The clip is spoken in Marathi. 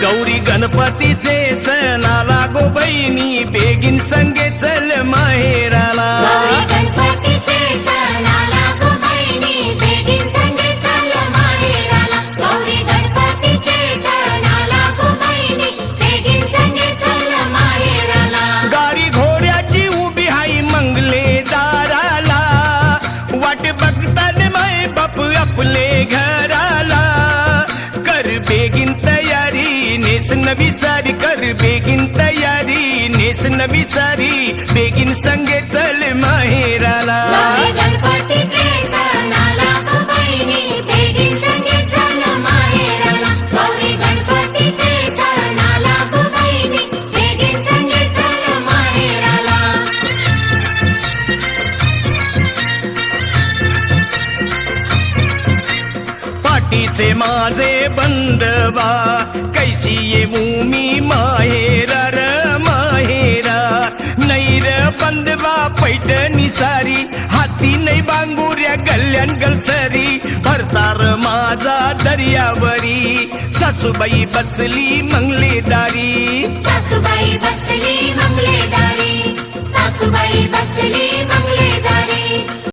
गौरी गणपतीचे सण आला गो बहिणी बेगीन संगे चल माहेराला गौरी गणपतीचे सण आला गो बहिणी बेगीन संगे चल माहेराला गौरी गणपतीचे सण आला गो बहिणी बेगीन संगे चल माहेराला गाडी घोड्याची उभी हाई मंगले दाराला वाट बघतात माय बाप आपले घराला कर बेगीन तयारी नेस नवी सारी कर बेगीन तयारी नेस नवी सारी बेगीन संगे चल माहेराला गौरी गणपतीचे सण आला गो बहिणी बेगीन संगे चल माहेराला गौरी गणपतीचे सण आला गो बहिणी बेगीन संगे चल माहेराला पाठीचे माझे बंधवा कैसी येऊ मी माहेरा र माहेरा नैर बंधवा पैठणी सारी हाती नाही बांगुऱ्या गल्यान गलसरी भरतार माझा दर्यावरी सासूबाई बसली मंगलेदारी सासूबाई बसली मंगलेदारी सासूबाई बसली